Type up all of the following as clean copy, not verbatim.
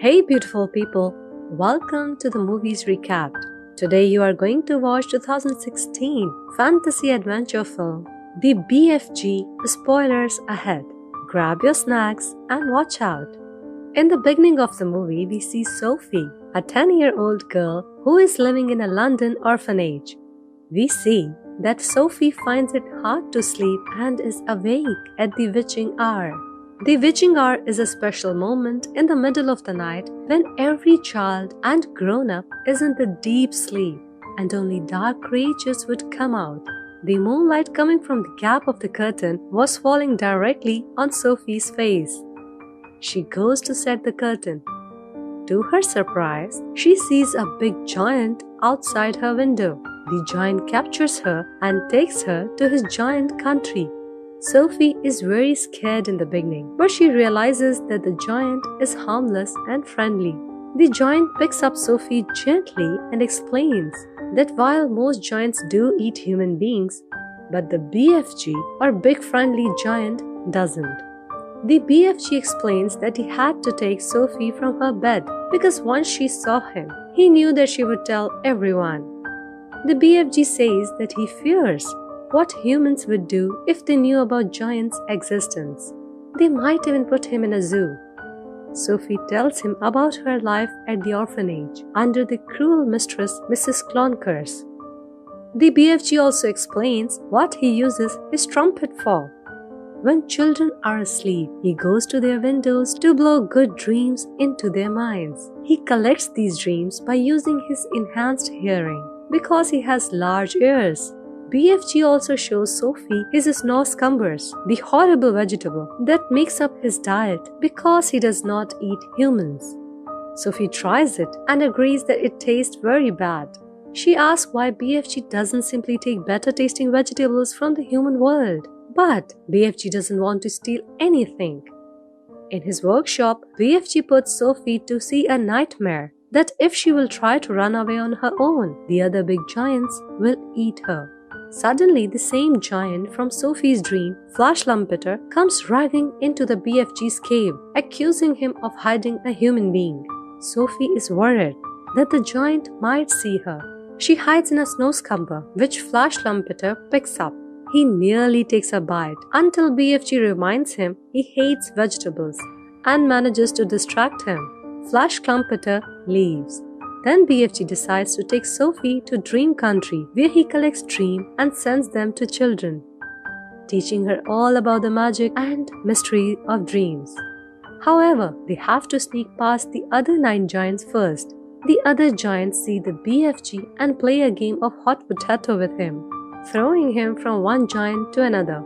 Hey beautiful people, welcome to the Movies Recapped. Today you are going to watch 2016 fantasy adventure film, The BFG. Spoilers ahead. Grab your snacks and watch out. In the beginning of the movie, we see Sophie, a 10-year-old girl who is living in a London orphanage. We see that Sophie finds it hard to sleep and is awake at the witching hour. The witching hour is a special moment in the middle of the night when every child and grown-up is in the deep sleep and only dark creatures would come out. The moonlight coming from the gap of the curtain was falling directly on Sophie's face. She goes to set the curtain. To her surprise, she sees a big giant outside her window. The giant captures her and takes her to his giant country. Sophie is very scared in the beginning, but she realizes that the giant is harmless and friendly. The giant picks up Sophie gently and explains that while most giants do eat human beings, but the BFG or big friendly giant doesn't. The BFG explains that he had to take Sophie from her bed because once she saw him, he knew that she would tell everyone. The BFG says that he fears what humans would do if they knew about giants' existence. They might even put him in a zoo. Sophie tells him about her life at the orphanage under the cruel mistress Mrs. Clonkers. The BFG also explains what he uses his trumpet for. When children are asleep, he goes to their windows to blow good dreams into their minds. He collects these dreams by using his enhanced hearing because he has large ears. BFG also shows Sophie his snow-scumbers, the horrible vegetable that makes up his diet because he does not eat humans. Sophie tries it and agrees that it tastes very bad. She asks why BFG doesn't simply take better-tasting vegetables from the human world. But BFG doesn't want to steal anything. In his workshop, BFG puts Sophie to see a nightmare that if she will try to run away on her own, the other big giants will eat her. Suddenly, the same giant from Sophie's dream, Flash Lampeter, comes driving into the BFG's cave, accusing him of hiding a human being. Sophie is worried that the giant might see her. She hides in a snow-scumber, which Flash Lampeter picks up. He nearly takes a bite until BFG reminds him he hates vegetables and manages to distract him. Flash Lampeter leaves. Then BFG decides to take Sophie to Dream Country, where he collects dreams and sends them to children, teaching her all about the magic and mystery of dreams. However, they have to sneak past the other 9 giants first. The other giants see the BFG and play a game of hot potato with him, throwing him from one giant to another.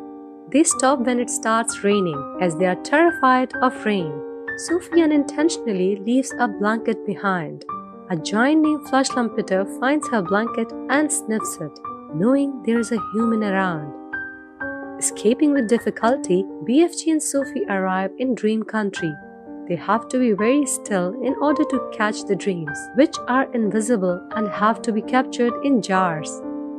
They stop when it starts raining, as they are terrified of rain. Sophie unintentionally leaves a blanket behind. A giant named Flash Lampeter finds her blanket and sniffs it, knowing there is a human around. Escaping with difficulty, BFG and Sophie arrive in Dream Country. They have to be very still in order to catch the dreams, which are invisible and have to be captured in jars.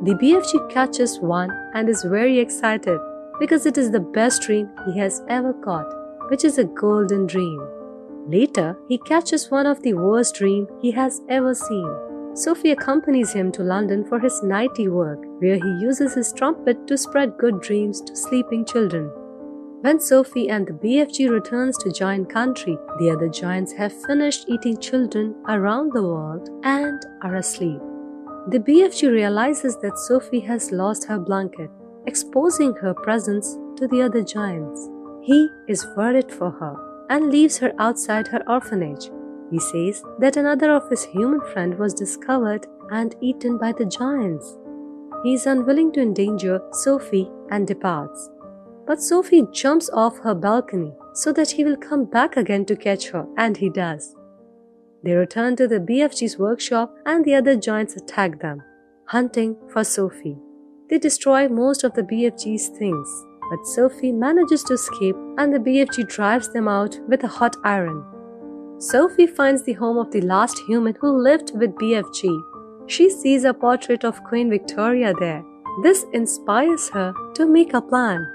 The BFG catches one and is very excited because it is the best dream he has ever caught, which is a golden dream. Later, he catches one of the worst dreams he has ever seen. Sophie accompanies him to London for his nighty work, where he uses his trumpet to spread good dreams to sleeping children. When Sophie and the BFG returns to Giant Country, the other giants have finished eating children around the world and are asleep. The BFG realizes that Sophie has lost her blanket, exposing her presence to the other giants. He is worried for her and leaves her outside her orphanage. He says that another of his human friend was discovered and eaten by the giants. He is unwilling to endanger Sophie and departs. But Sophie jumps off her balcony so that he will come back again to catch her, and he does. They return to the BFG's workshop and the other giants attack them, hunting for Sophie. They destroy most of the BFG's things, but Sophie manages to escape and the BFG drives them out with a hot iron. Sophie finds the home of the last human who lived with BFG. She sees a portrait of Queen Victoria there. This inspires her to make a plan.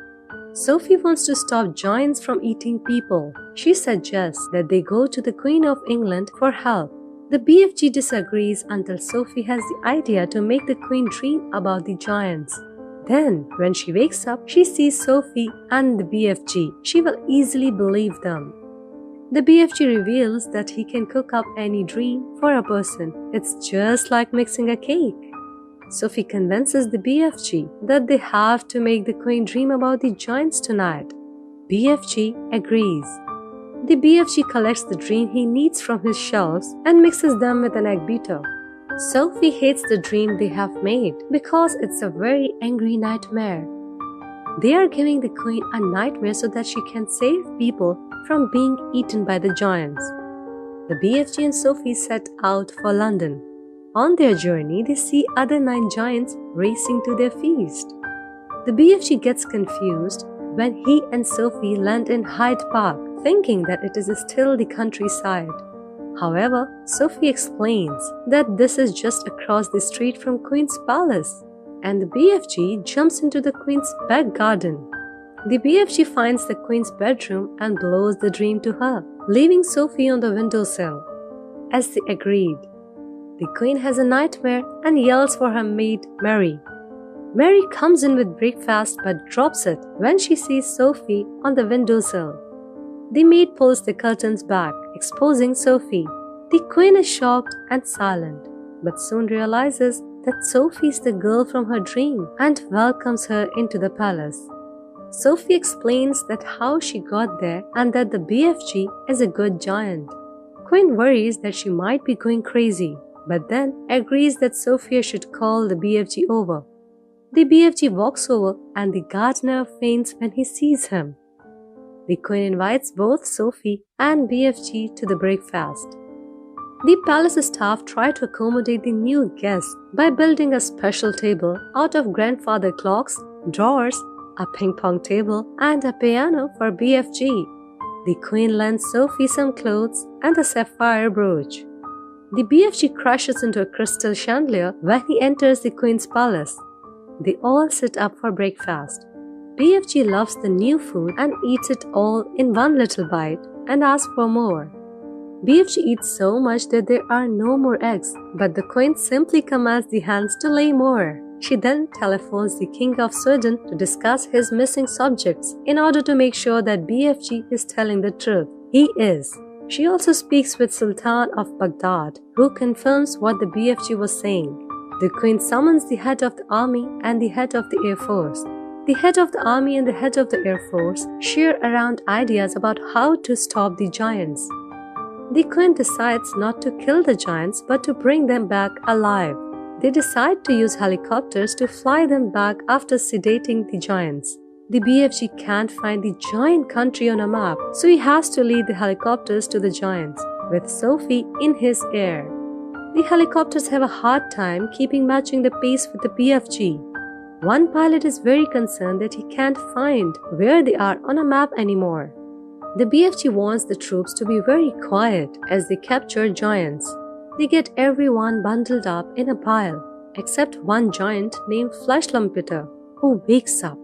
Sophie wants to stop giants from eating people. She suggests that they go to the Queen of England for help. The BFG disagrees until Sophie has the idea to make the Queen dream about the giants. Then, when she wakes up, she sees Sophie and the BFG. She will easily believe them. The BFG reveals that he can cook up any dream for a person. It's just like mixing a cake. Sophie convinces the BFG that they have to make the Queen dream about the giants tonight. BFG agrees. The BFG collects the dream he needs from his shelves and mixes them with an egg beater. Sophie hates the dream they have made because it's a very angry nightmare. They are giving the Queen a nightmare so that she can save people from being eaten by the giants. The BFG and Sophie set out for London. On their journey, they see other 9 giants racing to their feast. The BFG gets confused when he and Sophie land in Hyde Park, thinking that it is still the countryside. However, Sophie explains that this is just across the street from Queen's Palace, and the BFG jumps into the Queen's back garden. The BFG finds the Queen's bedroom and blows the dream to her, leaving Sophie on the windowsill. As they agreed, the Queen has a nightmare and yells for her maid Mary. Mary comes in with breakfast but drops it when she sees Sophie on the windowsill. The maid pulls the curtains back, exposing Sophie. The Queen is shocked and silent, but soon realizes that Sophie is the girl from her dream and welcomes her into the palace. Sophie explains that how she got there and that the BFG is a good giant. Queen worries that she might be going crazy, but then agrees that Sophia should call the BFG over. The BFG walks over and the gardener faints when he sees him. The Queen invites both Sophie and BFG to the breakfast. The palace staff try to accommodate the new guests by building a special table out of grandfather clocks, drawers, a ping pong table, and a piano for BFG. The Queen lends Sophie some clothes and a sapphire brooch. The BFG crashes into a crystal chandelier when he enters the Queen's palace. They all sit up for breakfast. BFG loves the new food and eats it all in one little bite and asks for more. BFG eats so much that there are no more eggs, but the Queen simply commands the hens to lay more. She then telephones the King of Sweden to discuss his missing subjects in order to make sure that BFG is telling the truth. He is. She also speaks with Sultan of Baghdad, who confirms what the BFG was saying. The Queen summons the head of the army and the head of the Air Force. The head of the army and the head of the Air Force share around ideas about how to stop the giants. The Queen decides not to kill the giants but to bring them back alive. They decide to use helicopters to fly them back after sedating the giants. The BFG can't find the giant country on a map, so he has to lead the helicopters to the giants, with Sophie in his air. The helicopters have a hard time keeping matching the pace with the BFG. One pilot is very concerned that he can't find where they are on a map anymore. The BFG wants the troops to be very quiet as they capture giants. They get everyone bundled up in a pile, except one giant named Flashlampeter, who wakes up.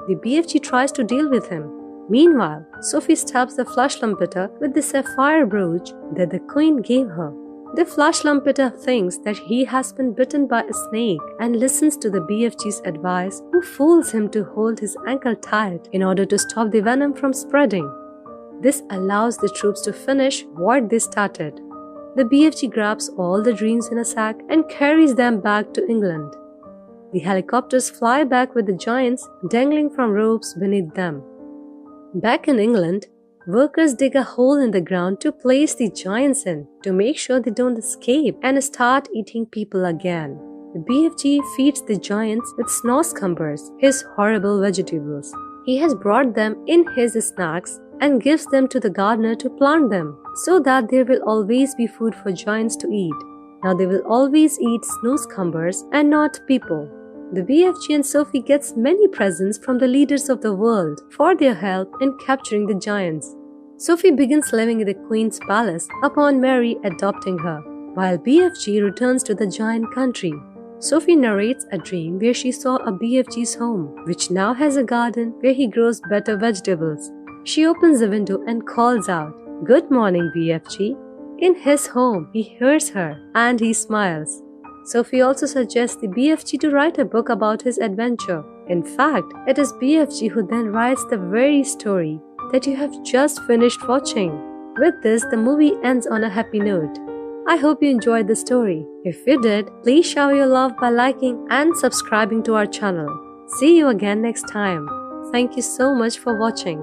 The BFG tries to deal with him. Meanwhile, Sophie stabs the Flashlampeter with the sapphire brooch that the Queen gave her. The Flashlampeter thinks that he has been bitten by a snake and listens to the BFG's advice, who fools him to hold his ankle tight in order to stop the venom from spreading. This allows the troops to finish what they started. The BFG grabs all the dreams in a sack and carries them back to England. The helicopters fly back with the giants dangling from ropes beneath them. Back in England, workers dig a hole in the ground to place the giants in to make sure they don't escape and start eating people again. The BFG feeds the giants with snozzcumbers, his horrible vegetables. He has brought them in his snacks and gives them to the gardener to plant them so that there will always be food for giants to eat. Now they will always eat snozzcumbers and not people. The BFG and Sophie gets many presents from the leaders of the world for their help in capturing the giants. Sophie begins living in the Queen's palace upon Mary adopting her, while BFG returns to the giant country. Sophie narrates a dream where she saw a BFG's home, which now has a garden where he grows better vegetables. She opens the window and calls out, "Good morning, BFG." In his home, he hears her and he smiles. Sophie also suggests the BFG to write a book about his adventure. In fact, it is BFG who then writes the very story that you have just finished watching. With this, the movie ends on a happy note. I hope you enjoyed the story. If you did, please show your love by liking and subscribing to our channel. See you again next time. Thank you so much for watching.